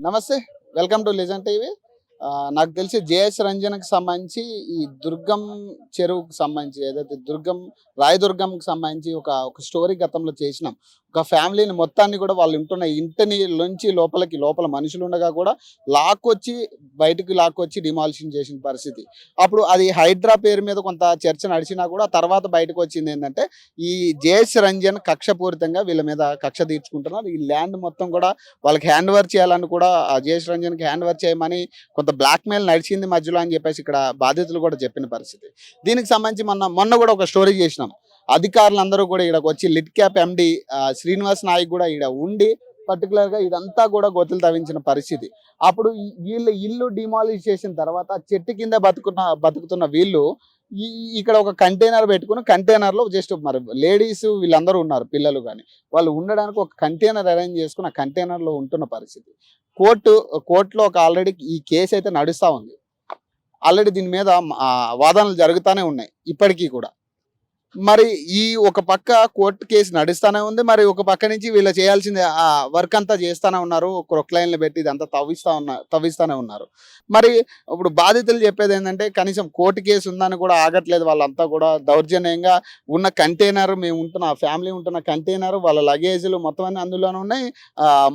నమస్తే. Welcome to legend TV. నాకు తెలిసి జేఎస్ రంజన్‌కి సంబంధించి ఈ దుర్గం చెరువుకి సంబంధించి ఏదైతే రాయదుర్గంకి సంబంధించి ఒక స్టోరీ గతంలో చేసినాం. ఒక ఫ్యామిలీని మొత్తాన్ని కూడా వాళ్ళు ఉంటున్న ఇంటిని నుంచి లోపల మనుషులుండగా కూడా బయటికి లాక్కొచ్చి డిమాలిషన్ చేసిన పరిస్థితి. అప్పుడు అది హైడ్రా పేరు మీద కొంత చర్చ నడిచినా కూడా తర్వాత బయటకొచ్చిందేందంటే, ఈ జేఎస్ రంజన్ కక్షపూరితంగా వీళ్ళ మీద కక్ష తీర్చుకుంటున్నారు. ఈ ల్యాండ్ మొత్తం కూడా వాళ్ళకి హ్యాండ్ ఓవర్ చేయాలని కూడా జేఎస్ రంజన్‌కి హ్యాండ్ ఓవర్ చేయమని కొంత బ్లాక్‌మెయిల్ నడిచింది మధ్యలో అని చెప్పేసి ఇక్కడ బాధితులు కూడా చెప్పిన పరిస్థితి. దీనికి సంబంధించి మొన్న కూడా ఒక స్టోరీ చేసినాం. అధికారులందరూ కూడా ఈడకొచ్చి లిడ్ క్యాప్ ఎండీ శ్రీనివాస్ నాయక్ కూడా ఈడ ఉండి పర్టికులర్‌గా ఇదంతా కూడా గోతులు తవ్వించిన పరిస్థితి. అప్పుడు వీళ్ళ ఇల్లు డిమాలిష్ చేసిన తర్వాత చెట్టు కింద బతుకుతున్న వీళ్ళు ఇక్కడ ఒక కంటైనర్ పెట్టుకుని కంటైనర్‌లో జస్ట్ మరి లేడీస్ వీళ్ళందరూ ఉన్నారు, పిల్లలు గాని. వాళ్ళు ఉండడానికి ఒక కంటైనర్ అరేంజ్ చేసుకొని ఆ కంటైనర్‌లో ఉంటున్న పరిస్థితి. కోర్టులో ఆల్రెడీ ఈ కేసు అయితే నడుస్తా ఉంది. ఆల్రెడీ దీని మీద వాదనలు జరుగుతూనే ఉన్నాయి ఇప్పటికీ కూడా. మరి ఈ ఒక పక్క కోర్టు కేసు నడుస్తూనే ఉంది. మరి ఒక పక్క నుంచి వీళ్ళు చేయాల్సింది వర్క్ అంతా చేస్తూనే ఉన్నారు. క్రొక్లైన్లు పెట్టి ఇదంతా తవ్విస్తూనే ఉన్నారు. మరి ఇప్పుడు బాధితులు చెప్పేది ఏంటంటే, కనీసం కోర్టు కేసు ఉందని కూడా ఆగట్లేదు. వాళ్ళంతా కూడా దౌర్జన్యంగా ఉన్న కంటైనర్, మేము ఉంటున్న ఫ్యామిలీ ఉంటున్న కంటైనర్, వాళ్ళ లగేజ్లు మొత్తం అన్ని అందులోనే ఉన్నాయి.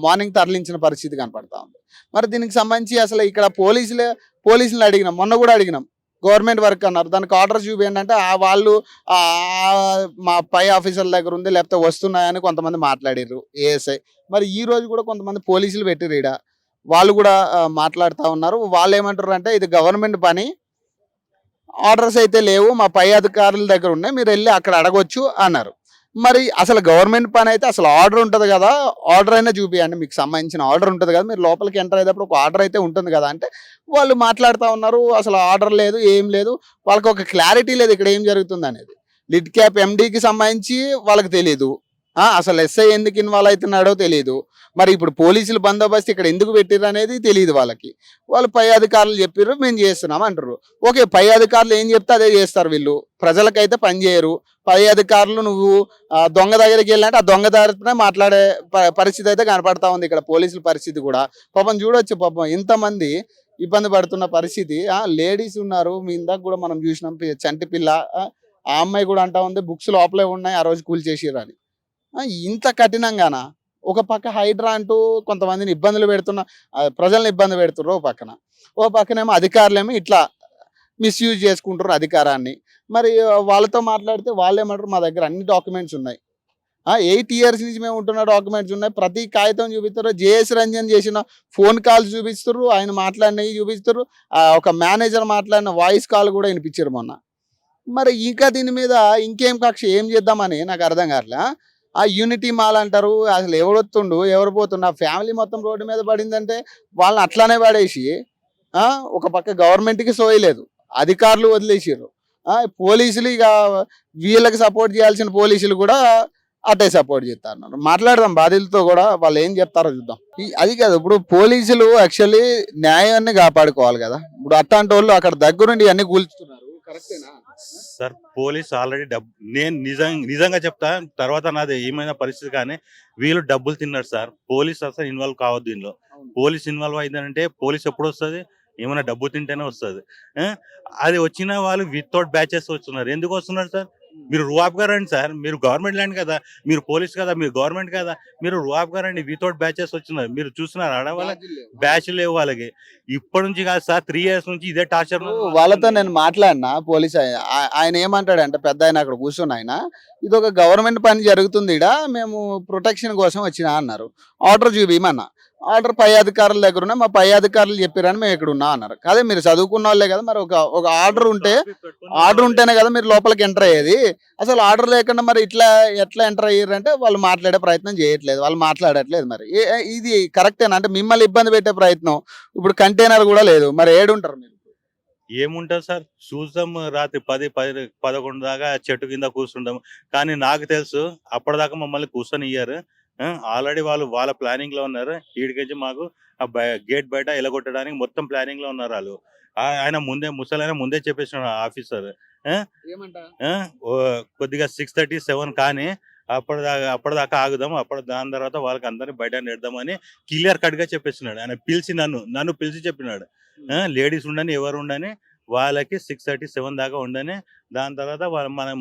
మార్నింగ్ తరలించిన పరిస్థితి కనపడతా ఉంది. మరి దీనికి సంబంధించి అసలు ఇక్కడ పోలీసులు అడిగినాం, మొన్న కూడా అడిగినాం. గవర్నమెంట్ వర్క్ అన్నారు, దానికి ఆర్డర్స్ చూపించండి. వాళ్ళు మా పై ఆఫీసర్ల దగ్గర ఉంది, లేకపోతే వస్తున్నాయని కొంతమంది మాట్లాడారు ఏఎస్ఐ. మరి ఈ రోజు కూడా కొంతమంది పోలీసులు పెట్టిరు ఈడ. వాళ్ళు కూడా మాట్లాడుతూ ఉన్నారు. వాళ్ళు ఏమంటారు అంటే, ఇది గవర్నమెంట్ పని, ఆర్డర్స్ అయితే లేవు, మా పై అధికారుల దగ్గర ఉన్నాయి, మీరు వెళ్ళి అక్కడ అడగొచ్చు అన్నారు. మరి అసలు గవర్నమెంట్ పని అయితే అసలు ఆర్డర్ ఉంటుంది కదా, ఆర్డర్ అయినా చూపియండి, మీకు సంబంధించిన ఆర్డర్ ఉంటుంది కదా, మీరు లోపలికి ఎంటర్ అయ్యేటప్పుడు ఒక ఆర్డర్ అయితే ఉంటుంది కదా అంటే వాళ్ళు మాట్లాడుతూ ఉన్నారు. అసలు ఆర్డర్ లేదు, ఏం లేదు, వాళ్ళకి ఒక క్లారిటీ లేదు ఇక్కడ ఏం జరుగుతుంది అనేది. లిడ్ క్యాప్ ఎండీకి సంబంధించి వాళ్ళకి తెలియదు, అసలు ఎస్ఐ ఎందుకు ఇన్వాల్వ్ అవుతున్నాడో తెలియదు. మరి ఇప్పుడు పోలీసులు బందోబస్తు ఇక్కడ ఎందుకు పెట్టిర్రు అనేది తెలియదు వాళ్ళకి. వాళ్ళు పై అధికారులు చెప్పిర్రు, మేము చేస్తున్నాం అంటారు. ఓకే, పై అధికారులు ఏం చెప్తే అదే చేస్తారు వీళ్ళు, ప్రజలకైతే పని చేయరు. పై అధికారులు నువ్వు దొంగ దగ్గరికి వెళ్ళినట్టు ఆ దొంగ దగ్గరనే మాట్లాడే పరిస్థితి అయితే కనపడతా ఉంది ఇక్కడ పోలీసుల పరిస్థితి కూడా. పాపం చూడొచ్చు, పాపం ఇంతమంది ఇబ్బంది పడుతున్న పరిస్థితి. లేడీస్ ఉన్నారు, మీ ఇందాక కూడా మనం చూసినాం, చంటి పిల్ల, ఆ అమ్మాయి కూడా అంటా ఉంది బుక్స్ లోపలే ఉన్నాయి, ఆ రోజు కూల్ చేసిర్రు అని. ఇంత కఠినంగానా? ఒక పక్క హైడ్రా అంటూ కొంతమందిని ఇబ్బందులు ప్రజల్ని ఇబ్బంది పెడుతుర్రు ఓ పక్కనేమో అధికారులేమో ఇట్లా మిస్యూజ్ చేసుకుంటారు అధికారాన్ని. మరి వాళ్ళతో మాట్లాడితే వాళ్ళేమంటారు, మా దగ్గర అన్ని డాక్యుమెంట్స్ ఉన్నాయి, 8 years నుంచి మేము ఉంటున్న డాక్యుమెంట్స్ ఉన్నాయి, ప్రతి కాగితం చూపిస్తారు, జేఎస్ రంజన్ చేసిన ఫోన్ కాల్స్ చూపిస్తారు, ఆయన మాట్లాడినవి చూపిస్తారు, ఒక మేనేజర్ మాట్లాడిన వాయిస్ కాల్ కూడా వినిపించారు మొన్న. మరి ఇంకా దీని మీద ఇంకేం కక్ష, ఏం చేద్దామని నాకు అర్థం కావట్లే. యూనిటీ మాల్ అంటారు, అసలు ఎవడొత్తుండు ఎవరు పోతుండు, ఆ ఫ్యామిలీ మొత్తం రోడ్డు మీద పడిందంటే వాళ్ళని అట్లానే పడేసి ఒక పక్క గవర్నమెంట్కి సోయలేదు, అధికారులు వదిలేసారు, పోలీసులు ఇక వీళ్ళకి సపోర్ట్ చేయాల్సిన పోలీసులు కూడా అట్టే సపోర్ట్ చేస్తారు. మాట్లాడదాం బాధితులతో కూడా, వాళ్ళు ఏం చెప్తారో చూద్దాం. అది కాదు, ఇప్పుడు పోలీసులు యాక్చువల్లీ న్యాయాన్ని కాపాడుకోవాలి కదా. ఇప్పుడు అట్లాంటి వాళ్ళు అక్కడ దగ్గరుండి అన్ని కూల్చుతున్నారు, కరెక్టేనా సార్? పోలీస్ ఆల్రెడీ నేను నిజంగా చెప్తా, తర్వాత నాది ఏమైనా పరిస్థితి, కానీ వీళ్ళు డబ్బులు తిన్నారు సార్. పోలీస్ అసలు ఇన్వాల్వ్ కావద్దు దీనిలో. పోలీస్ ఇన్వాల్వ్ అయిందంటే పోలీస్ ఎప్పుడు వస్తుంది, ఏమైనా డబ్బు తింటేనే వస్తుంది. అది వచ్చిన వాళ్ళు వితౌట్ బ్యాచెస్ వస్తున్నారు. ఎందుకు వస్తున్నారు సార్? మీరు రువాబ్గా రండి సార్, మీరు గవర్నమెంట్ ల్యాండ్ కదా, మీరు పోలీస్ కదా, మీరు గవర్నమెంట్ కదా, మీరు రువాబ్గా రండి. వితౌట్ బ్యాచెస్ వచ్చినారు, మీరు చూస్తున్నారు ఆడవాళ్ళ బ్యాచ్ లేవు వాళ్ళకి. ఇప్పటి నుంచి కాదు సార్, 3 years నుంచి ఇదే టార్చర్. వాళ్ళతో నేను మాట్లాడినా, పోలీస్ ఆయన ఏమంటాడంటే, పెద్ద ఆయన అక్కడ కూర్చుని, ఆయన ఇది ఒక గవర్నమెంట్ పని జరుగుతుంది ఇడ, మేము ప్రొటెక్షన్ కోసం వచ్చినా అన్నారు. ఆర్డర్ చూపిమన్నా, ఆర్డర్ పై అధికారుల దగ్గర ఉన్నాయి, మా పై అధికారులు చెప్పారని మేము ఇక్కడ ఉన్నా అన్నారు. అదే మీరు చదువుకున్న వాళ్ళే కదా, మరి ఒక ఆర్డర్ ఉంటేనే కదా మీరు లోపలికి ఎంటర్ అయ్యేది. అసలు ఆర్డర్ లేకుండా మరి ఎట్లా ఎంటర్ అయ్యారు అంటే వాళ్ళు మాట్లాడే ప్రయత్నం చేయట్లేదు, వాళ్ళు మాట్లాడట్లేదు. మరి ఇది కరెక్టేనా అంటే మిమ్మల్ని ఇబ్బంది పెట్టే ప్రయత్నం? ఇప్పుడు కంటైనర్ కూడా లేదు, మరి ఏడుంటారు మీరు? ఏముంటుంది సార్, చూద్దాం, రాత్రి 10-11 దాకా చెట్టు కింద కూర్చుంటాం. కానీ నాకు తెలుసు అప్పటిదాకా మమ్మల్ని కూర్చొని ఇయ్యారు. ఆల్రెడీ వాళ్ళ ప్లానింగ్ లో ఉన్నారు. ఈడికొచ్చి మాకు గేట్ బయట ఎలగొట్టడానికి మొత్తం ప్లానింగ్ లో ఉన్నారు వాళ్ళు. ఆయన ముసలైన ముందే చెప్పేసిన ఆఫీసర్, కొద్దిగా 6:30-7 కానీ అప్పటిదాకా ఆగుదాం, దాని తర్వాత వాళ్ళకి అందరినీ బయట నెడదామని క్లియర్ కట్ గా చెప్పేసినాడు. ఆయన పిలిచి నన్ను పిలిచి చెప్పినాడు, లేడీస్ ఉండని ఎవరు ఉండని వాళ్ళకి 6:30-7 దాకా ఉండని, దాని తర్వాత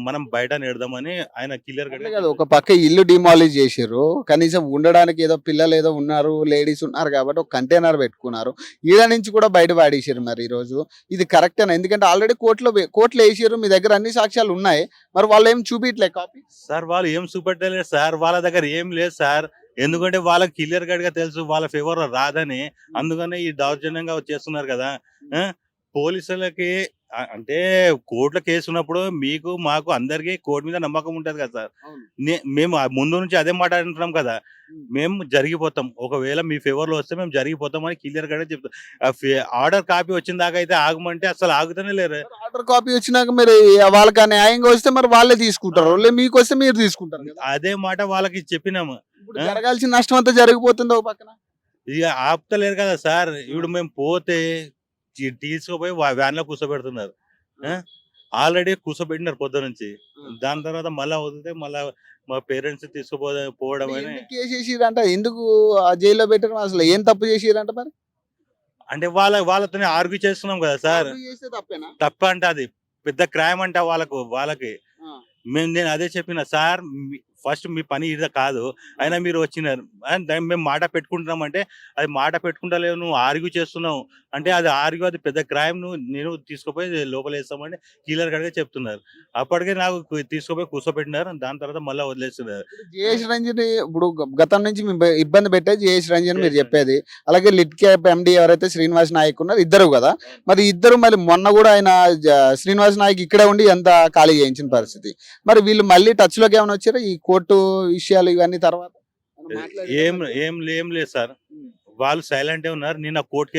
మనం బయట నెడదామని ఆయన క్లియర్ కట్ అట్లే కాదు, ఒక పక్క ఇల్లు డిమాలిష్ చేసిర్రు, కనీసం ఉండడానికి ఏదో పిల్లలు ఏదో ఉన్నారు, లేడీస్ ఉన్నారు కాబట్టి ఒక కంటైనర్ పెట్టుకున్నారు, ఈడ నుంచి కూడా బయట పాడేసారు. మరి ఈ రోజు ఇది కరెక్టేనా? ఎందుకంటే ఆల్రెడీ కోర్టులో వేసారు, మీ దగ్గర అన్ని సాక్ష్యాలు ఉన్నాయి, మరి వాళ్ళు ఏం చూపించలే కాపీ. సార్ వాళ్ళు ఏం చూపెట్టలేదు సార్, వాళ్ళ దగ్గర ఏం లేదు సార్. ఎందుకంటే వాళ్ళకి క్లియర్ కట్ గా తెలుసు వాళ్ళ ఫేవర్ రాదని, అందుకనే ఈ దౌర్జన్యంగా చేస్తున్నారు కదా. ఆ? పోలీసులకి అంటే కోర్టులో కేసు ఉన్నప్పుడు మీకు మాకు అందరికి కోర్టు మీద నమ్మకం ఉంటది కదా సార్. మేము ఆ ముందు నుంచి అదే మాట అంటున్నాం కదా, మేము జరిగిపోతాం, ఒకవేళ మీ ఫేవర్ లో వస్తే మేము జరిగిపోతాం అని క్లియర్ గా చెప్తాం. ఆర్డర్ కాపీ వచ్చిన దాకా అయితే ఆగమంటే అసలు ఆగుతూనే లేరు. ఆర్డర్ కాపీ వచ్చినాక మీరు వాళ్ళకి న్యాయంగా వస్తే మరి వాళ్ళే తీసుకుంటారు, లేదు మీకు వస్తే మీరు తీసుకుంటారు కదా. అదే మాట వాళ్ళకి చెప్పినాము. ఇప్పుడు జరగాల్సిన నష్టం అంతా జరిగిపోతుంది ఒక పక్కన. ఇక ఆపుతలేరు కదా సార్. ఇప్పుడు మేము పోతే తీసుకుపోయి వ్యాన్ లో కూర్చోబెడుతున్నారు. ఆల్రెడీ కూర్చోబెట్టినారు పొద్దు నుంచి, దాని తర్వాత మళ్ళా వదిలితే మళ్ళా మా పేరెంట్స్ పోవడం అని. ఎందుకు కేసు చేసిరంట, ఎందుకు ఆ జైల్లో పెట్టడం, అసలు ఏం తప్పు చేసిరంట మరి? అంటే వాళ్ళతోనే ఆర్గ్యూ చేస్తున్నాం కదా సార్. ఆర్గ్యూ చేస్తే తప్పేనా? తప్ప అంటే అది పెద్ద క్రైమ్ అంట వాళ్ళకి. నేను అదే చెప్పిన సార్, ఫస్ట్ మీ పని ఇది కాదు, అయినా మీరు వచ్చినారు మేము మాట పెట్టుకుంటున్నాం అంటే, అది మాట పెట్టుకుంటలేవు, నువ్వు ఆర్గ్యూ చేస్తున్నావు అంటే అది ఆర్గ్యూ, అది పెద్ద క్రైమ్, నేను తీసుకుపోయి లోపల వేస్తామని క్లియర్ కట్గా చెప్తున్నారు. అప్పటికే నాకు తీసుకుపోయి కూర్చోబెట్టినారు, దాని తర్వాత మళ్ళీ వదిలేస్తున్నారు. జయేష్ రంజన్ ఇప్పుడు గతం నుంచి ఇబ్బంది పెట్టేది జయేష్ రంజన్ మీరు చెప్పేది, అలాగే లిట్ క్యాప్ ఎండి ఎవరైతే శ్రీనివాస్ నాయక్ ఉన్నారు, ఇద్దరు కదా. మరి ఇద్దరు మరి మొన్న కూడా ఆయన శ్రీనివాస్ నాయక్ ఇక్కడే ఉండి ఎంత ఖాళీ చేయించిన పరిస్థితి, మరి వీళ్ళు మళ్ళీ టచ్ లోకి ఏమైనా వచ్చారా ఈ కోర్టు విషయాలు ఇవన్నీ తర్వాత? ఏం లేదు సార్, వాళ్ళు సైలెంట్ ఉన్నారు. నిన్న కోర్టు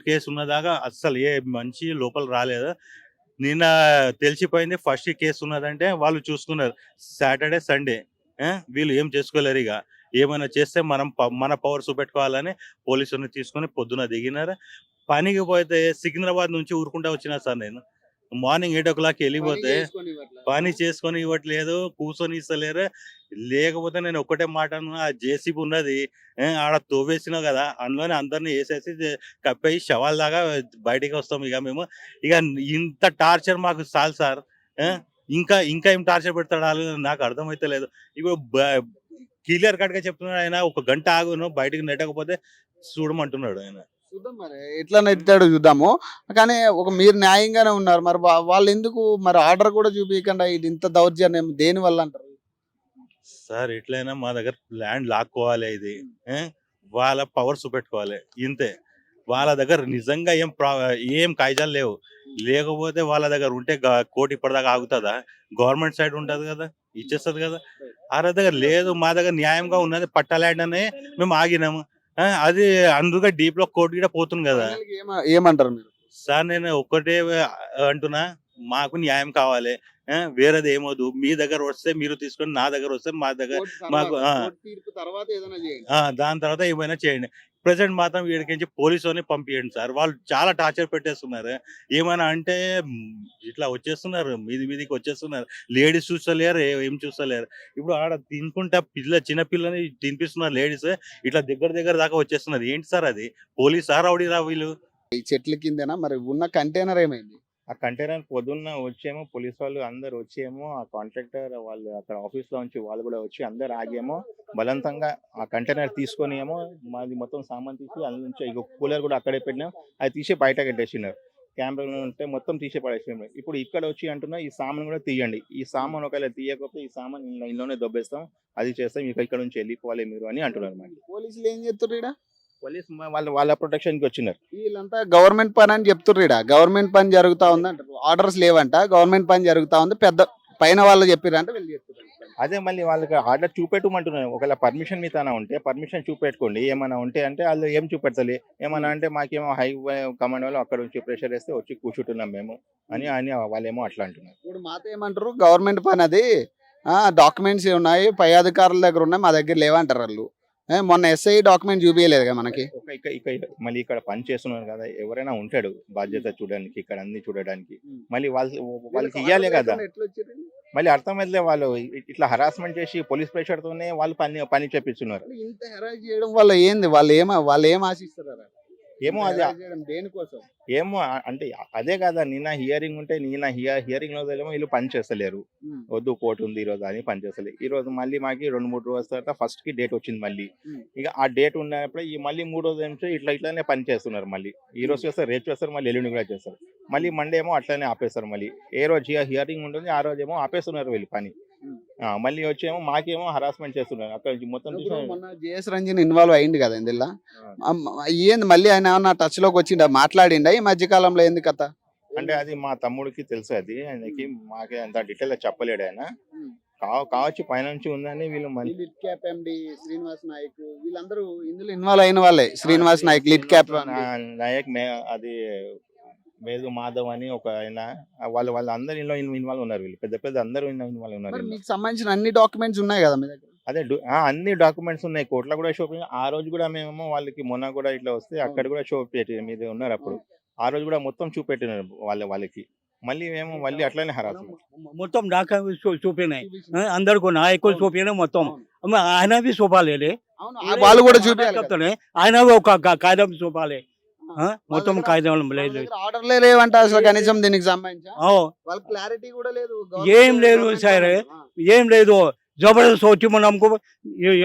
కేసు ఉన్నదాకా అస్సలు ఏ మంచి లోపల రాలేదు. నిన్న తెలిసిపోయింది ఫస్ట్ కేసు ఉన్నదంటే వాళ్ళు చూసుకున్నారు. సాటర్డే సండే వీళ్ళు ఏం చేసుకోలేరు, ఇక ఏమైనా చేస్తే మన పవర్ చూపెట్టుకోవాలని పోలీసులను తీసుకొని పొద్దున దిగినారు. పనికి పోతే సికింద్రాబాద్ నుంచి ఊరుకుంటా వచ్చినా సార్. నేను మార్నింగ్ 8 o'clock వెళ్ళిపోతే పని చేసుకొని ఇవ్వట్లేదు, కూర్చొని ఇస్తలేరు. లేకపోతే నేను ఒక్కటే మాట అన్నా, ఆ జేసీబీ ఉన్నది ఆడ తోవేసినావు కదా, అందులోనే అందరిని వేసేసి కప్పేసి శవాల దాకా బయటికి వస్తాం. ఇక మేము ఇక ఇంత టార్చర్ మాకు చాలు సార్. ఇంకా ఏం టార్చర్ పెడతాడు వాళ్ళు నాకు అర్థమైతే లేదు. ఇప్పుడు క్లియర్ కట్ గా చెప్తున్నాడు ఆయన, 1 గంట ఆగును బయటకు నెట్టకపోతే చూడమంటున్నాడు ఆయన. చూద్దాం మరి ఎట్లా నెట్టాడో చూద్దాము. కానీ మీరు న్యాయంగానే ఉన్నారు, మరి వాళ్ళు ఎందుకు మరి ఆర్డర్ కూడా చూపించకుండా ఇది ఇంత దౌర్జన్యం దేని వల్ల అంటారు? సార్ ఎట్లయినా మా దగ్గర ల్యాండ్ లాక్కోవాలి, ఇది వాళ్ళ పవర్ చూపెట్టుకోవాలి, ఇంతే. వాళ్ళ దగ్గర నిజంగా ఏం కాయిదాలు లేవు. లేకపోతే వాళ్ళ దగ్గర ఉంటే కోర్టు ఇప్పటిదాకా ఆగుతుందా? గవర్నమెంట్ సైడ్ ఉంటది కదా, ఇచ్చేస్తుంది కదా. ఆ దగ్గర లేదు, మా దగ్గర న్యాయంగా ఉన్నది పట్టా ల్యాండ్ అనే మేము ఆగినాము. అది అందుగా డీప్ లో కోర్టు కూడా పోతుంది కదా. ఏమంటారు మీరు? సార్ నేను ఒక్కటే అంటున్నా, మాకు న్యాయం కావాలి, వేరేది ఏమోదు. మీ దగ్గర వస్తే మీరు తీసుకొని, నా దగ్గర వస్తే మా దగ్గర మాకు దాని తర్వాత ఏమైనా చేయండి. ప్రెసెంట్ మాత్రం వీడికించి పోలీసుని పంపించండి సార్. వాళ్ళు చాలా టార్చర్ పెట్టేస్తున్నారు. ఏమైనా అంటే ఇట్లా వచ్చేస్తున్నారు, మీదికి వచ్చేస్తున్నారు. లేడీస్ చూస్తలేరు, ఏం చూస్తలేరు. ఇప్పుడు ఆడ తినుకుంటా చిన్న పిల్లని తినిపిస్తున్నారు లేడీస్, ఇట్లా దగ్గర దాకా వచ్చేస్తున్నారు. ఏంటి సార్ అది? పోలీసా రౌడీరా వీళ్ళు? ఈ చెట్ల కిందనా మరి ఉన్న కంటైనర్ ఏమైంది? ఆ కంటైనర్ పొద్దున్న వచ్చేమో పోలీస్ వాళ్ళు అందరు వచ్చేమో, ఆ కాంట్రాక్టర్ వాళ్ళు అక్కడ ఆఫీస్ లో నుంచి వాళ్ళు కూడా వచ్చి అందరు ఆగేమో బలవంతంగా ఆ కంటైనర్ తీసుకొని ఏమో మాది మొత్తం సామాన్ తీసి అందులో నుంచి ఇక కూలర్ కూడా అక్కడే పెట్టినాం, అది తీసి బయట కట్టేసినారు. కెమెరాలో ఉంటే మొత్తం తీసి పడేసినారు. ఇప్పుడు ఇక్కడ వచ్చి అంటున్నా ఈ సామాన్ కూడా తీయండి, ఈ సామాన్ ఒకవేళ తీయకపోతే ఈ సామాన్ ఇంట్లోనే దొబ్బేస్తాం, అది చేస్తాం, ఇక ఇక్కడ నుంచి వెళ్ళిపోవాలి మీరు అని అంటున్నారు. మరి పోలీసులు ఏం చెప్తున్నారు ఈడ? పోలీస్ వాళ్ళ ప్రొటెక్షన్ కి వచ్చినారు. వీళ్ళంతా గవర్నమెంట్ పని అని చెప్తున్నారు, ఈడ గవర్నమెంట్ పని జరుగుతా ఉంది అంటారు. ఆర్డర్స్ లేవంట, గవర్నమెంట్ పని జరుగుతా ఉంది, పెద్ద పైన వాళ్ళు చెప్పారంటే వీళ్ళు చెప్తున్నారు. అదే మళ్ళీ వాళ్ళకి ఆర్డర్ చూపెట్టమంటున్నాను. ఒకవేళ పర్మిషన్ మీ తన ఉంటే పర్మిషన్ చూపెట్టుకోండి, ఏమైనా ఉంటే అంటే వాళ్ళు ఏం చూపెడతలే. ఏమన్నా అంటే మాకేమో హై కమాండ్ వాళ్ళు అక్కడ నుంచి ప్రెషర్ వేస్తే వచ్చి కూర్చుంటున్నాం మేము అని వాళ్ళేమో అట్లా అంటున్నారు. ఇప్పుడు మాతో ఏమంటారు, గవర్నమెంట్ పని అది, డాక్యుమెంట్స్ ఉన్నాయి, పై అధికారుల దగ్గర ఉన్నాయి, మా దగ్గర లేవంటారు వాళ్ళు. మొన్న ఎస్ఐ డాక్యుమెంట్ చూపించలేదు కదా మనకి. మళ్ళీ ఇక్కడ పని చేస్తున్నారు కదా, ఎవరైనా ఉంటాడు బాధ్యత చూడడానికి, ఇక్కడ అన్ని చూడడానికి, మళ్ళీ వాళ్ళకి ఇవ్వాలి కదా. మళ్ళీ అర్థమైతే వాళ్ళు ఇట్లా హరాస్మెంట్ చేసి పోలీస్ ప్రెషర్ తోనే వాళ్ళు పని చేపిస్తున్నారు. ఇంత హెరాస్ చేయడం వల్ల ఏంది, వాళ్ళు ఏం ఆశిస్తారు? ఏమో అది దేనికోసం? ఏమో అంటే అదే కదా, నిన్న హియరింగ్ ఉంటే నిన్న హియరింగ్ రోజు ఏమో వీళ్ళు పని చేస్తలేరు. వద్దు కోర్టు ఉంది ఈ రోజు అని పని చేస్తలేదు. ఈ రోజు మళ్ళీ మాకి 2-3 రోజుల తర్వాత ఫస్ట్ కి డేట్ వచ్చింది మళ్ళీ. ఇక ఆ డేట్ ఉన్నప్పుడు ఈ మళ్ళీ 3 రోజుల నుంచి ఇట్లానే పని చేస్తున్నారు. మళ్ళీ ఈ రోజు చేస్తారు, రేపు చేస్తారు, మళ్ళీ ఎల్లుండి కూడా చేస్తారు. మళ్ళీ మండే ఏమో అట్లానే ఆపేస్తారు. మళ్ళీ ఏ రోజు హియరింగ్ ఉంటుంది ఆ రోజు ఏమో ఆపేస్తున్నారు వీళ్ళు పని. మళ్ళీ వచ్చేమో మాకేమో హరాస్మెంట్ చేస్తున్నారు. అక్కడ నుంచి మొత్తం మొన్న జేఎస్ రంజన్ ఇన్వాల్వ్ అయ్యింది కదా ఇందులో. ఏంది మళ్ళీ ఆయన ఏమన్నా టచ్ లోకి వచ్చిండా, మాట్లాడిండా ఈ మధ్య కాలంలో? ఏంది కథ అంటే అది మా తమ్ముడికి తెలుసు. అది ఆయనకి మాకే అంత డీటెయిల్ చెప్పలేడు ఆయన. కావచ్చు పైనుంచి ఉందని వీళ్ళు లిట్ క్యాప్ ఎండి శ్రీనివాస్ నాయక్ వీళ్ళందరూ ఇందులో ఇన్వాల్వ్ అయిన వాళ్ళే. శ్రీనివాస్ నాయక్, లిట్ క్యాప్ నాయక్, అది మేధు మాధవ్ అని ఒక ఆయన, వాళ్ళు అందరు ఇన్వాల్వ్ ఉన్నారు. వీళ్ళు పెద్ద అందరూ ఇన్వాల్వ్ ఉన్నారు. మీకు సంబంధించిన అన్ని డాక్యుమెంట్స్ ఉన్నాయి కదా మీ దగ్గర? అదే అన్ని డాక్యుమెంట్స్ ఉన్నాయి. కోర్టులో కూడా షో ఆ రోజు కూడా మేము వాళ్ళకి మొన్న కూడా ఇట్లా వస్తే అక్కడ కూడా షో పెట్టి మీరు ఉన్నారు అప్పుడు. ఆ రోజు కూడా మొత్తం చూపెట్టినారు వాళ్ళకి. మళ్ళీ మేము మళ్ళీ అట్లనే హరాస్మెంట్ మొత్తం డాక్యుమెంట్స్ చూపినాయి, అందరికి నాయకులు చూపినాయి మొత్తం. ఆయనవి చూపాలి, వాళ్ళు కూడా చూపించాలి, ఆయన ఒక కాగితం చూపాలి. మొత్తం కాగితం లేదు, ఆర్డర్లే లేవంట అసలు కనీసం దీనికి సంబంధించి. వాళ్ళకి క్లారిటీ కూడా లేదు, ఏం లేదు సార్, ఏం లేదు. జబర్దస్త్ వచ్చి మనకు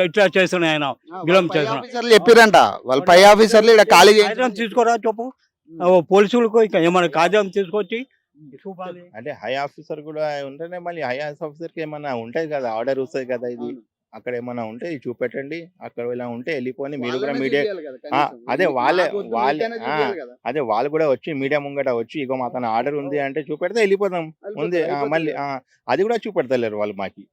ఇట్లా చేస్తున్నాయి. ఆయన విలం చేస్తున్నారు చెప్పిరంట వాళ్ళ పై ఆఫీసర్లు ఇక్కడ ఖాళీ తీసుకోరా చెప్పు పోలీసులకు. ఇక ఏమైనా కాగితం తీసుకొచ్చి చూపాలి. అంటే హై ఆఫీసర్ కూడా ఉంటేనే మళ్ళీ హై ఆఫీసర్ కి ఏమన్నా ఉంటాయి కదా, ఆర్డర్ వస్తుంది కదా. ఇది అక్కడ ఏమన్నా ఉంటే చూపెట్టండి, అక్కడ ఇలా ఉంటే వెళ్ళిపోని మీరు కూడా మీడియా. అదే వాళ్ళు కూడా వచ్చి మీడియా ముంగట వచ్చి ఇగో మా తన ఆర్డర్ ఉంది అంటే చూపెడితే వెళ్ళిపోతాం ఉంది. మళ్ళీ అది కూడా చూపెడతలేరు వాళ్ళు మాకి.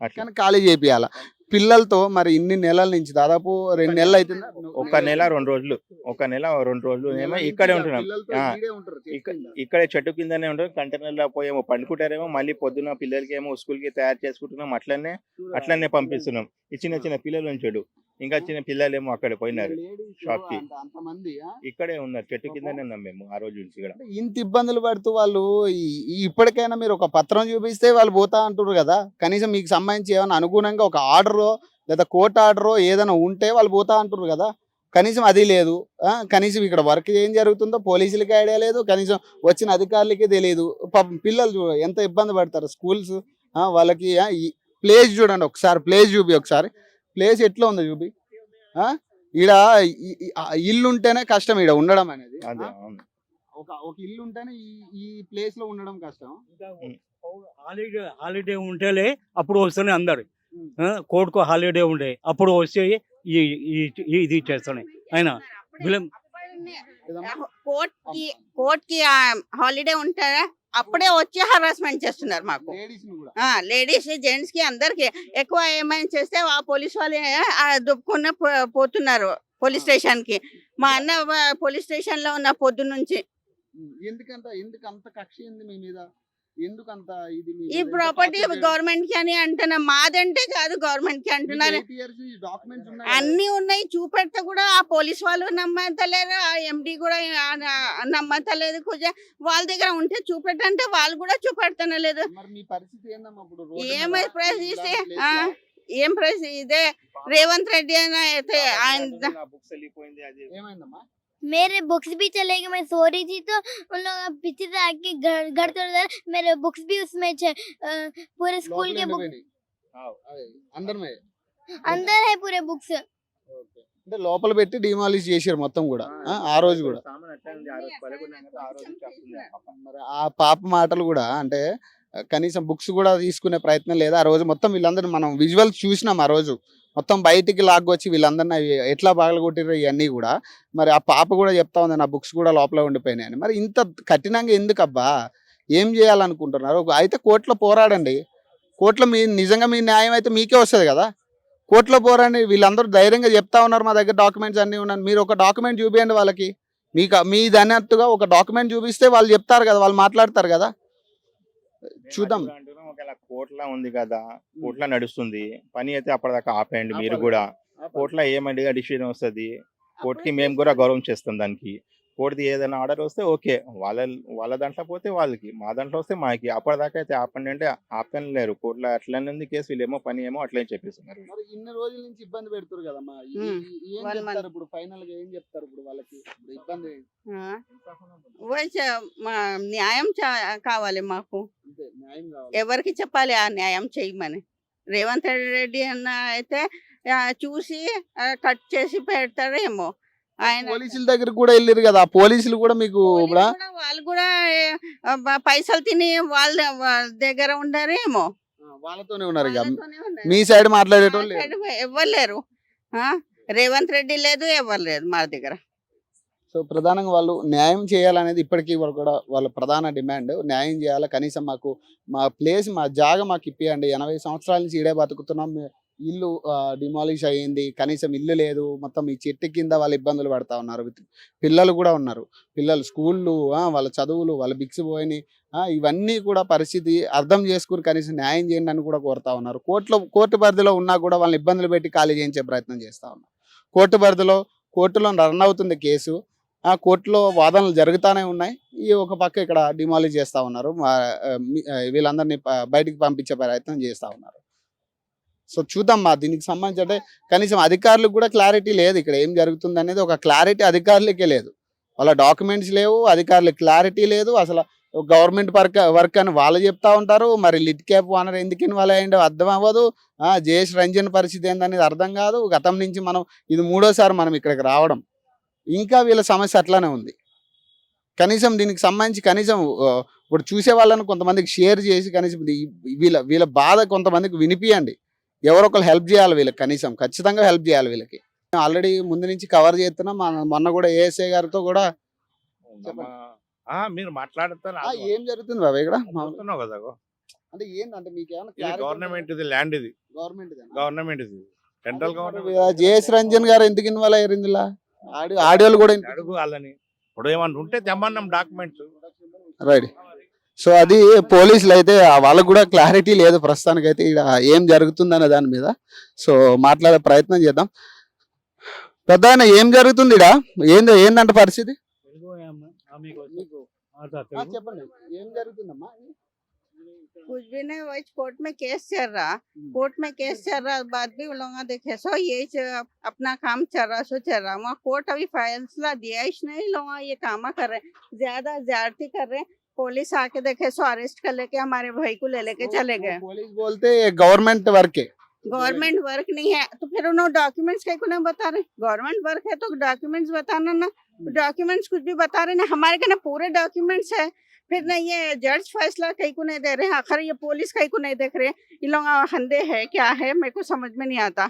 అట్లా ఖాళీ చేపియాల పిల్లలతో. మరి ఇన్ని నెలల నుంచి దాదాపు 2 నెలలు అవుతుంది. ఒక నెల 2 రోజులు, ఏమో ఇక్కడే ఉంటున్నాం. ఇక్కడే చెట్టు కిందనే ఉంటారు. కంటైనర్ లో పోయేమో పండుకుంటారేమో, మళ్ళీ పొద్దున్న పిల్లలకి ఏమో స్కూల్ కి తయారు చేసుకుంటున్నాం. అట్లనే పంపిస్తున్నాం. ఈ చిన్న పిల్లలు ఉంచాడు, ఇంకా చిన్న పిల్లలు ఏమో అక్కడ పోయినారు షాప్ కి. ఇక్కడే ఉన్నారు, చెట్టు కిందనే ఉన్నాం మేము ఆ రోజు నుంచి. ఇక్కడ ఇంత ఇబ్బందులు పడుతూ వాళ్ళు ఇప్పటికైనా మీరు ఒక పత్రం చూపిస్తే వాళ్ళు పోతా అంటారు కదా. కనీసం మీకు సంబంధించి ఏమైనా అనుగుణంగా ఒక ఆర్డర్ లేదా కోర్టు ఆర్డర్ ఏదైనా ఉంటే వాళ్ళు పోతా అంటారు కదా. కనీసం అది లేదు. కనీసం ఇక్కడ వర్క్ ఏం జరుగుతుందో పోలీసులకి ఐడియా లేదు, కనీసం వచ్చిన అధికారులకి తెలియదు. పాపం పిల్లలు ఎంత ఇబ్బంది పడతారు. స్కూల్స్ వాళ్ళకి ప్లేస్ చూడండి ఒకసారి, ప్లేస్ చూపి ఒకసారి. ప్లేస్ ఎట్లా ఉందో చూపి. ఈడ ఇల్లు ఉంటేనే కష్టం ఈడ ఉండడం అనేది. ఒక ఇల్లు ఉంటేనే ఈ ప్లేస్ లో ఉండడం కష్టం. హాలిడే ఉంటేలే అప్పుడు వస్తున్నాయి అందరు. కోర్టుకు హాలిడే ఉండే అప్పుడు వస్తే ఇది చేస్తున్నాయి. ఆయన కోర్ట్ కి హాలిడే ఉంటారా అప్పుడే వచ్చి హరాస్మెంట్ చేస్తున్నారు మాకు. లేడీస్ జెంట్స్ కి అందరికి ఎక్కువ ఏమైనా చేస్తే ఆ పోలీస్ వాళ్ళు దుప్పుకున్న పోతున్నారు పోలీస్ స్టేషన్ కి. మా అన్న పోలీస్ స్టేషన్ లో ఉన్న పొద్దు నుంచి. ఎందుకు అంత కక్ష ఉంది మీ మీద? ఎందుకంత ఈ ప్రాపర్టీ గవర్నమెంట్ కి అని అంటున్నా, మాదంటే కాదు గవర్నమెంట్ కి అంటున్నారు. అన్ని ఉన్నాయి చూపెడితే కూడా ఆ పోలీస్ వాళ్ళు నమ్మతలేరు, ఆ ఎండి కూడా నమ్మతలేదు. వాళ్ళ దగ్గర ఉంటే చూపెట్టంటే వాళ్ళు కూడా చూపెడతలేదు. ఏమై పరిస్థితి ఏం పరిస్థితి ఇదే. రేవంత్ రెడ్డి అయితే ఆయన मेरे बुक्स भी चले गए, मैं सो रही थी तो उन लोग पीछे से आके घर तोड़ दिया। मेरे बुक्स भी उसमें पूरे स्कूल के बुक अंदर है पूरे बुक्स. అంటే లోపల పెట్టి డిమాలిష్ చేశారు మొత్తం కూడా ఆ రోజు కూడా. మరి ఆ పాప మాటలు కూడా అంటే కనీసం బుక్స్ కూడా తీసుకునే ప్రయత్నం లేదా ఆ రోజు? మొత్తం వీళ్ళందరూ మనం విజువల్స్ చూసినాం ఆ రోజు. మొత్తం బయటికి లాగొచ్చి వీళ్ళందరినీ ఎట్లా పగలగొట్టిర్రో ఇవన్నీ కూడా. మరి ఆ పాప కూడా చెప్తా ఉంది నా బుక్స్ కూడా లోపల ఉండిపోయినాయి అని. మరి ఇంత కఠినంగా ఎందుకబ్బా? ఏం చేయాలనుకుంటున్నారు? అయితే కోర్టులో పోరాడండి. కోర్టులో నిజంగా మీ న్యాయం అయితే మీకే వస్తుంది కదా. కోర్టులో పోరాడి. వీళ్ళందరూ ధైర్యంగా చెప్తా ఉన్నారు మా దగ్గర డాక్యుమెంట్స్ అన్నీ ఉన్నాయి. మీరు ఒక డాక్యుమెంట్ చూపించండి వాళ్ళకి. మీది అన్నట్టుగా ఒక డాక్యుమెంట్ చూపిస్తే వాళ్ళు చెప్తారు కదా, వాళ్ళు మాట్లాడతారు కదా. చూద్దాం. కోర్టులో ఉంది కదా, కోర్టులో నడుస్తుంది పని అయితే అప్పటిదాకా ఆపేయండి మీరు కూడా. కోర్టులో ఏమంటే డిసిషన్ వస్తుంది, కోర్టుకి మేము కూడా గౌరవం చేస్తాం దానికి. కోర్టుది ఏదైనా ఆర్డర్ వస్తే ఓకే, వాళ్ళ దాంట్లో పోతే వాళ్ళకి, మా దాంట్లో వస్తే మాకి. అప్పటిదాకా అయితే ఆపండి అంటే ఆపని లేరు. కోర్టులో అట్లనే ఉంది కేసు, వీళ్ళేమో పని ఏమో అట్లనే చెప్పేస్తున్నారు. మరి ఇన్ని రోజుల నుంచి ఇబ్బంది పెడుతున్నారు కదమ్మా, ఏం 1 చెప్తారు ఇప్పుడు ఫైనల్ గా, ఏం చెప్తారు ఇప్పుడు వాళ్ళకి ఇప్పుడు ఇబ్బంది हाँ, న్యాయం కావాలి మాకు. అంతే, న్యాయం కావాలి. ఎవరికి చెప్పాలి ఆ న్యాయం చేయమని? రేవంత్ రెడ్డి అన్న అయితే చూసి కట్ చేసి పెడతాడేమో. ఆయన పోలీసుల దగ్గరికి కూడా వెళ్ళారు కదా, ఆ పోలీసులు కూడా మీకు పోలీసులు కూడా కూడా వాళ్ళు కూడా పైసలు తిని వాళ్ళ దగ్గర ఉండారేమో. వాళ్ళతోనే ఉన్నారు ఇక. వాళ్ళతోనే ఉన్నారు. మీ సైడ్ మాట్లాడేటోళ్ళు లేరు. ఎవ్వరు లేరు. రేవంత్ రెడ్డి లేదు, ఎవరు లేదు మా దగ్గర. సో ప్రధానంగా వాళ్ళు న్యాయం చేయాలనేది ఇప్పటికీ వాళ్ళు కూడా వాళ్ళ ప్రధాన డిమాండ్. న్యాయం చేయాలి, కనీసం మాకు మా ప్లేస్, మా జాగా మాకు ఇప్పియండి. 80 సంవత్సరాల నుంచి ఈడే బతుకుతున్నాం, ఇల్లు డిమాలిష్ అయ్యింది, కనీసం ఇల్లు లేదు, మొత్తం ఈ చెట్టు కింద వాళ్ళు ఇబ్బందులు పడతా ఉన్నారు. పిల్లలు కూడా ఉన్నారు, పిల్లలు స్కూళ్ళు, వాళ్ళ చదువులు, వాళ్ళ బిక్స్ పోయినాయి. ఇవన్నీ కూడా పరిస్థితి అర్థం చేసుకుని కనీసం న్యాయం చేయండి అని కూడా కోరుతా ఉన్నారు. కోర్టు పరిధిలో ఉన్నా కూడా వాళ్ళని ఇబ్బందులు పెట్టి ఖాళీ చేయించే ప్రయత్నం చేస్తూ ఉన్నారు. కోర్టులో రన్ అవుతుంది కేసు, కోర్టులో వాదనలు జరుగుతూనే ఉన్నాయి. ఈ ఒక పక్క ఇక్కడ డిమాలిష్ చేస్తూ ఉన్నారు, వీళ్ళందరినీ బయటికి పంపించే ప్రయత్నం చేస్తూ ఉన్నారు. సో చూద్దాం, దీనికి సంబంధించి అంటే కనీసం అధికారులకు కూడా క్లారిటీ లేదు, ఇక్కడ ఏం జరుగుతుంది అనేది ఒక క్లారిటీ అధికారులకే లేదు. వాళ్ళ డాక్యుమెంట్స్ లేవు, అధికారులకు క్లారిటీ లేదు. అసలు గవర్నమెంట్ వర్క్ అని వాళ్ళు చెప్తా ఉంటారు, మరి లిట్ క్యాప్ ఓనర్ ఎందుకు ఇన్వాల్వ్ అయ్యిండో అర్థం అవ్వదు. జయేష్ రంజన్ పరిస్థితి ఏందనేది అర్థం కాదు. గతం నుంచి ఇది 3వసారి మనం ఇక్కడికి రావడం, ఇంకా వీళ్ళ సమస్య అట్లానే ఉంది. కనీసం దీనికి సంబంధించి కనీసం ఇప్పుడు చూసే వాళ్ళని కొంతమందికి షేర్ చేసి కనీసం వీళ్ళ బాధ కొంతమందికి వినిపియండి. ఎవరో ఒకరు హెల్ప్ చేయాలి వీళ్ళకి, కనీసం ఖచ్చితంగా హెల్ప్ చేయాలి వీళ్ళకి. ఆల్రెడీ ముందు నుంచి కవర్ చేస్తున్నాం, మొన్న కూడా ఏఎస్ఐ గారితో కూడా. మీరు మాట్లాడుతారు ఏం జరుగుతుంది బాబా ఇక్కడ కదా, అంటే ఏంటంటే మీకు గవర్నమెంట్ ఇది, ల్యాండ్ ఇది గవర్నమెంట్ ఇది, సెంట్రల్ గవర్నమెంట్. జయేష్ రంజన్ గారు ఎందుకు ఇన్వాల్వ్ అయ్యారు ఇందులో? ఆడియోలు కూడా అడుగు వాళ్ళని, ఇప్పుడు ఏమన్నా ఉంటే తెమ్మన్నాం డాక్యుమెంట్స్. రైట్. సో అది పోలీసులు అయితే వాళ్ళకు కూడా క్లారిటీ లేదు ప్రస్తుతానికి అయితే ఇక్కడ ఏం జరుగుతుందనే దాని మీద. సో మాట్లాడే ప్రయత్నం చేద్దాం. పెద్ద ఏం జరుగుతుంది ఇక్కడ, ఏందంటే పరిస్థితి చెప్పండి, ఏం జరుగుతుందమ్మా? कुछ भी नहीं, वही कोर्ट में केस चल रहा, बाद भी उन लोग देखे सो ये अपना काम चल रहा वहाँ कोर्ट अभी फैसला दिया ही नहीं, लोग ये काम कर रहे, ज्यादा ज्यादती कर रहे। पुलिस आके देखे सो अरेस्ट कर लेके हमारे भाई को ले लेके चले गए। पुलिस बोलते गवर्नमेंट वर्क है, गवर्नमेंट वर्क नहीं है तो फिर उन्होंने डॉक्यूमेंट्स कहीं को नहीं बता रहे। गवर्नमेंट वर्क है तो डॉक्यूमेंट्स बताना ना, डॉक्यूमेंट्स कुछ भी बता रहे ना, हमारे के ना पूरे डॉक्यूमेंट्स है। फिर नहीं ये जज फैसला कहीं को नहीं दे रहे, आखिर ये पुलिस कहीं को नहीं देख रहे। ये लोग हंदे है क्या है मेरे को समझ में नहीं आता।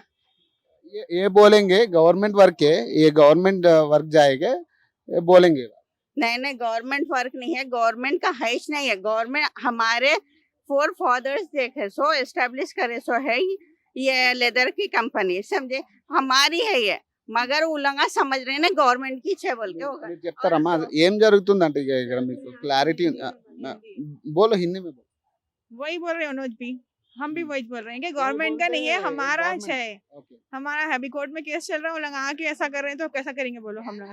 ये बोलेंगे गवर्नमेंट वर्क है, ये गवर्नमेंट वर्क जाएगा, ये बोलेंगे। नहीं गवर्नमेंट वर्क नहीं है, गवर्नमेंट का है ही नहीं है। गवर्नमेंट हमारे 4 फादर्स देखे सो एस्टेब्लिश करे सो है ये लेदर की कंपनी, समझे हमारी है ये, मगर उल्लंघा समझ रहे ना गवर्नमेंट की छे बोल के होगा। చెప్తారమ్మా ఏం జరుగుతుందంటే ఇక్కడ మీకు క్లారిటీ बोलो हिंदी में बोलो। वही बोल रहे हैं मनोज भी, हम भी वही बोल रहे हैं कि गवर्नमेंट का नहीं है, हमारा है। हमारा हैवी कोर्ट में केस चल रहा है, वो लोग आके ऐसा कर रहे हैं तो कैसा करेंगे बोलो। हम लोग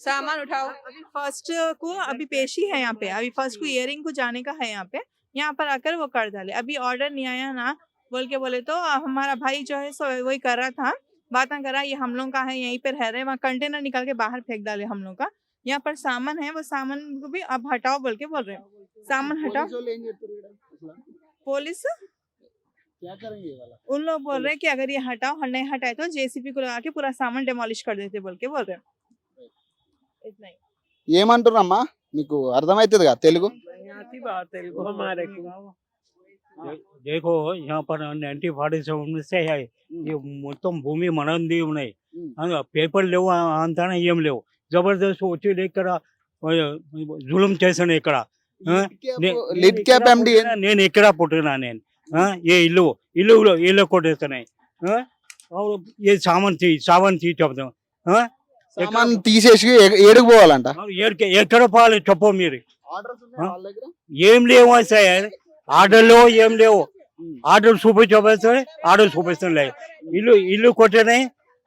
सामान उठाओ, अभी फर्स्ट को अभी पेशी है यहाँ पे, अभी फर्स्ट को इयरिंग को जाने का है यहाँ पे, यहाँ पर आकर वो कर डाले। अभी ऑर्डर नहीं आया ना बोल के बोले तो हमारा भाई जो है सो वही कर रहा था, बातें करा ये हम लोग का है, यहीं पर रह रहे, वहाँ कंटेनर निकाल के बाहर फेंक डाले हम लोग का। यहाँ पर सामान है, वो सामान को भी अब हटाओ बोल के बोल रहे हैं, सामान हटाओ। पुलिस क्या करेंगे ये वाला? उन लोग बोल रहे हैं कि अगर ये हटाओ, नहीं हटाए तो जेसीबी को लगा के पूरा सामान डेमोलिश कर देते बोल के बोल रहे हैं। इतना ही ఏమంటున్నారమ్మా మీకు అర్థమవుతుందిగా తెలుగు? देखो यहाँ पर 1947 से है ये మొత్తం భూమి మనది ఉన్నాయి, పేపర్ లేవు అంతా ఏం లేవు, జబర్దస్త్ వచ్చి ఇక్కడ జులుం చేశాను ఇక్కడ. లిడ్ క్యాప్ ఎండి నేను ఇక్కడ పుట్టినా, నేను ఏ ఇల్లు కొట్టేస్తున్నాయి, ఏ సామాన్ తీ చెప్తాం, సామాన్ తీసేసి ఏడుకు పోవాలంట. ఎక్కడ పోవాలి చెప్పు మీరు? ఏం లేవు సార్, ఆర్డర్లో ఏం లేవు, ఆర్డర్ చూపిస్తాయి, ఆర్డర్ చూపిస్తున్నాయి, ఇల్లు కొట్టినాయి,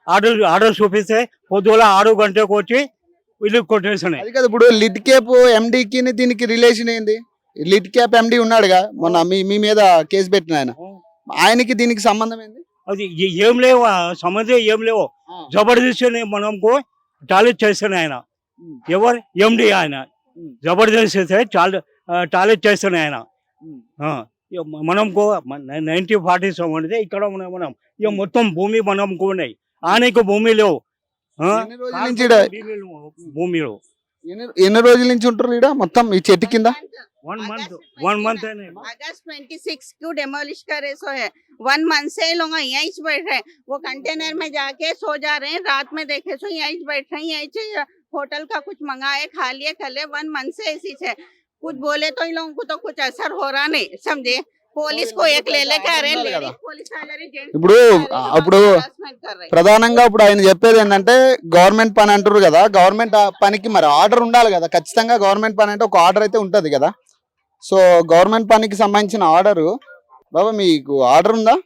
ఆర్డర్ చూపిస్తే పొద్దుల 6 గంటలకు వచ్చి వీళ్ళు కొట్టేసినాయి. అది కాదు, ఇప్పుడు లిడ్ క్యాప్ ఎండికి దీనికి రిలేషన్ ఏంది? లిడ్ క్యాప్ ఎండి ఉన్నాడుగా మొన్న మీ మీద కేసు పెట్టిన ఆయన, ఆయనకి దీనికి సంబంధం ఏంది? అది ఏం లేవు, సంబంధం ఏం లేవు. జబర్దస్త్ మనకు టాయిలెట్ చేస్తాను ఆయన, ఎవరు ఎండి ఆయన జబర్దస్త్ చేస్తే టాయిలెట్ చేస్తాను ఆయన. మనకు 1947 అనేది ఇక్కడ మనం ఇక మొత్తం భూమి మనకు ఉన్నాయి, ఆయనకు భూమి లేవు. ఎన్ని రోజుల నుంచి ఈడ- భూమిలో ఎన్ని రోజుల నుంచి ఉంటారు ఈడ మొత్తం ఈ చెట్టు కింద? 1 month अगस्त 26 को डेमोलिश करे सो है। 1 मंथ से लोग यहीं से बैठ रहे हैं, वो कंटेनर में जाके सो जा रहे हैं, रात में देखे सो यहीं से बैठ रहे हैं, यहीं से होटल का कुछ मंगाए खा लिए खा ले। 1 मंथ से इसी से कुछ बोले तो इन लोगों को तो कुछ असर हो रहा नहीं, समझे। पुलिस को एक ले लेके आ रहे हैं, लेडीज पुलिस वाले जेंट्स ఇప్పుడు అప్పుడు harassment कर रहे हैं। ప్రధానంగా ఇప్పుడు ఆయన చెప్పేది ఏంటంటే గవర్నమెంట్ పని అంటారు కదా, గవర్నమెంట్ పనికి మరి ఆర్డర్ ఉండాలి కదా, ఖచ్చితంగా గవర్నమెంట్ పని అంటే ఒక ఆర్డర్ అయితే ఉంటది కదా. సో గవర్నమెంట్ పనికి సంబంధించిన ఆర్డర్, బాబా మీకు ఆర్డర్ ఉందా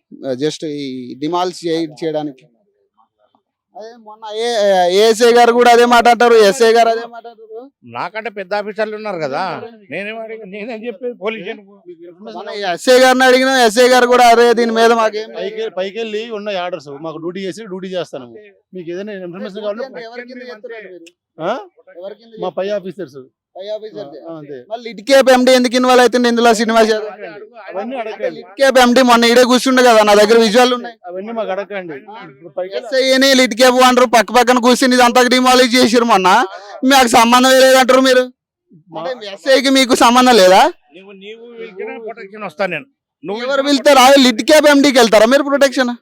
జస్ట్ ఈ డిమాల్స్ చేయడానికి? అదే మొన్న ఏఎస్ఐ గారు కూడా అదే మాట అంటారు, ఎస్ఐ గారు అదే మాట అంటారు. నాకంటే పెద్ద ఆఫీసర్లు ఉన్నారు కదా, నేనేం చెప్పేది పోలీస్ మన ఎస్ఐ గారిని అడిగిన ఎస్ఐ గారు కూడా అరే దీని మీద మాకేం పైకి వెళ్ళి ఉన్న ఆర్డర్స్ మాకు డ్యూటీ చేస్తాను, మీకు ఏదైనా ఇన్ఫర్మేషన్ కావాలంటే ఎవరి కింద చేస్తున్నారు మీరు? ఆ? ఎవరి కింద మా పై ఆఫీసర్స్ పై ఆఫీసర్ అంతే. మళ్ళీ లిడ్ కేప్ ఎండి ఎందుకు ఇన్వాల్వ్ అవుతుంది ఇందులో? శ్రీనివాస్ యాదవ్ అవన్నీ అడగండి, లిడ్ కేప్ ఎండి మొన్న ఈడే కూర్చుండే కదా, నా దగ్గర విజువల్ ఉన్నాయి. అవన్నీ మాకు అడగండి. ఇప్పుడు పైకి ఎస్ఐని లిడ్ కేప్ అంటారు, పక్క పక్కన కూర్చుని ఇదంతా డిమాలిష్ చేసిరు మొన్న, మాకు సంబంధం లేదంటారు మీరు. ఎస్ఐకి మీకు సంబంధం లేదా? నీవు ప్రొటెక్షన్ వస్తాను నేను, ఎవరు వెళ్తారా? లిడ్ క్యాప్ ఎండికి వెళ్తారా మీరు ప్రొటెక్షన్?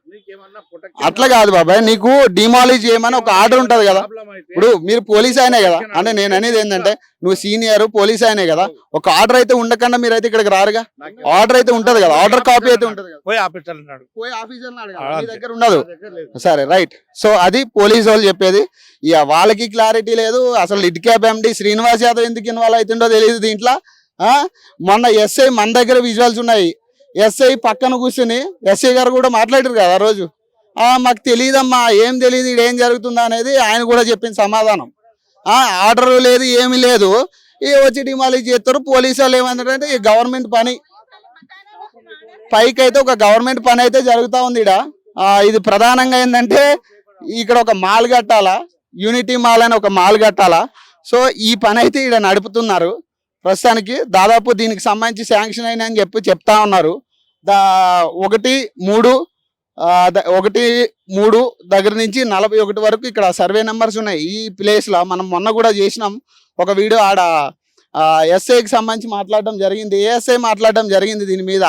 అట్లా కాదు బాబాయ్, నీకు డిమాలిష్ చేయమని ఒక ఆర్డర్ ఉంటది కదా. ఇప్పుడు మీరు పోలీస్ అయినే కదా, అంటే నేను అనేది ఏంటంటే నువ్వు సీనియర్ పోలీస్ అయినే కదా, ఒక ఆర్డర్ అయితే ఉండకుండా మీరైతే ఇక్కడికి రారుగా. ఆర్డర్ అయితే ఉంటది కదా, ఆర్డర్ కాపీ అయితే ఉంటది కదా, పోయి ఆఫీసర్ అన్నాడు, పోయి ఆఫీసర్ మీ దగ్గర ఉండదు. సరే రైట్. సో అది పోలీస్ వాళ్ళు చెప్పేది. ఇక వాళ్ళకి క్లారిటీ లేదు అసలు. లిడ్ క్యాప్ ఎండి శ్రీనివాస్ యాదవ్ ఎందుకు ఇన్వాల్వ్ అవుతుండో తెలియదు దీంట్లో. మొన్న ఎస్ఐ మన దగ్గర విజువల్స్ ఉన్నాయి, ఎస్ఐ పక్కన కూర్చుని ఎస్ఐ గారు కూడా మాట్లాడారు కదా ఆ రోజు, మాకు తెలియదమ్మా, ఏం తెలియదు ఇక్కడ ఏం జరుగుతుందా అనేది ఆయన కూడా చెప్పిన సమాధానం. ఆర్డర్ లేదు ఏమి లేదు, వచ్చి డిమాలిష్ చేస్తారు. పోలీసు వాళ్ళు ఏమంటారంటే ఈ గవర్నమెంట్ పని, పైకి అయితే ఒక గవర్నమెంట్ పని అయితే జరుగుతూ ఉంది ఇక్కడ. ఇది ప్రధానంగా ఏంటంటే ఇక్కడ ఒక మాల్ కట్టాలా, యూనిటీ మాల్ అని ఒక మాల్ కట్టాలా. సో ఈ పని అయితే ఇక్కడ నడుపుతున్నారు ప్రస్తుతానికి. దాదాపు దీనికి సంబంధించి శాంక్షన్ అయినా అని చెప్తా ఉన్నారు. 1-3 దగ్గర నుంచి 41 వరకు ఇక్కడ సర్వే నెంబర్స్ ఉన్నాయి ఈ ప్లేస్ లో. మనం మొన్న కూడా చేసినాం ఒక వీడియో, ఆడ ఎస్ఐకి సంబంధించి మాట్లాడడం జరిగింది, ఏఎస్ఐ మాట్లాడడం జరిగింది దీని మీద.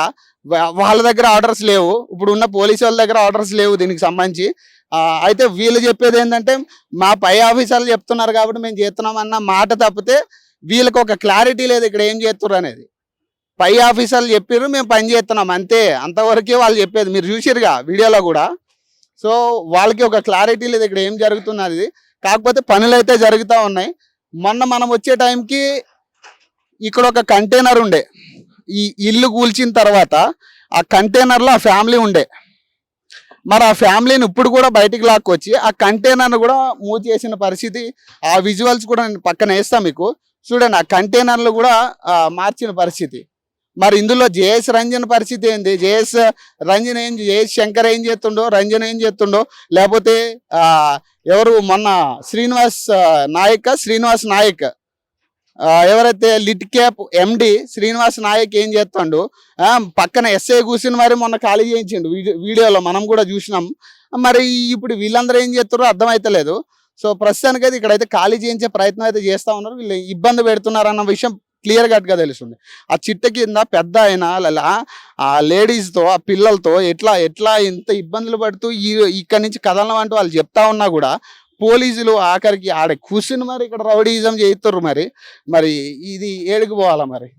వాళ్ళ దగ్గర ఆర్డర్స్ లేవు, ఇప్పుడు ఉన్న పోలీసు వాళ్ళ దగ్గర ఆర్డర్స్ లేవు దీనికి సంబంధించి. అయితే వీళ్ళు చెప్పేది ఏంటంటే మా పై ఆఫీసర్లు చెప్తున్నారు కాబట్టి మేము చేస్తున్నాం అన్న మాట తప్పితే వీళ్ళకి ఒక క్లారిటీ లేదు ఇక్కడ ఏం చేస్తున్నారు అనేది. పై ఆఫీసర్లు చెప్పారు మేము పని చేస్తున్నాం అంతే, అంతవరకే వాళ్ళు చెప్పేది. మీరు చూసిరుగా వీడియోలో కూడా. సో వాళ్ళకి ఒక క్లారిటీ లేదు ఇక్కడ ఏం జరుగుతున్నది. కాకపోతే పనులు అయితే జరుగుతూ ఉన్నాయి. మొన్న మనం వచ్చే టైంకి ఇక్కడ ఒక కంటైనర్ ఉండే, ఈ ఇల్లు కూల్చిన తర్వాత ఆ కంటైనర్లో ఆ ఫ్యామిలీ ఉండే. మరి ఆ ఫ్యామిలీని ఇప్పుడు కూడా బయటికి లాక్కొచ్చి ఆ కంటైనర్ను కూడా మూవ్ చేసిన పరిస్థితి. ఆ విజువల్స్ కూడా నేను పక్కన వేస్తాను మీకు చూడండి. ఆ కంటైనర్లు కూడా మార్చిన పరిస్థితి. మరి ఇందులో జేఎస్ రంజన్ పరిస్థితి ఏంది? జేఎస్ శంకర్ ఏం చేస్తుండో, రంజన్ ఏం చేస్తుండో, లేకపోతే ఎవరు మొన్న శ్రీనివాస్ నాయక్ ఎవరైతే లిడ్ క్యాప్ ఎండి శ్రీనివాస్ నాయక్ ఏం చేస్తాడు, పక్కన ఎస్ఐ కూర్చుని మరి మొన్న ఖాళీ చేయించిండు వీడియోలో మనం కూడా చూసినాం. మరి ఇప్పుడు వీళ్ళందరూ ఏం చేస్తారో అర్థమైతలేదు. సో ప్రస్తుతానికైతే ఇక్కడైతే ఖాళీ చేయించే ప్రయత్నం అయితే చేస్తూ ఉన్నారు. వీళ్ళు ఇబ్బంది పెడుతున్నారు అన్న విషయం క్లియర్ కట్గా తెలుస్తుంది. ఆ చిట్ట కింద పెద్ద అయినా ఆ లేడీస్తో ఆ పిల్లలతో ఎట్లా ఎంత ఇబ్బందులు పడుతూ ఇక్కడి నుంచి కదలడం అంటూ వాళ్ళు చెప్తా ఉన్నా కూడా పోలీసులు ఆఖరికి ఆడ కూర్చుని మరి ఇక్కడ రౌడీయిజం చేయిస్తారు. మరి ఇది ఏడుకు పోవాలా మరి?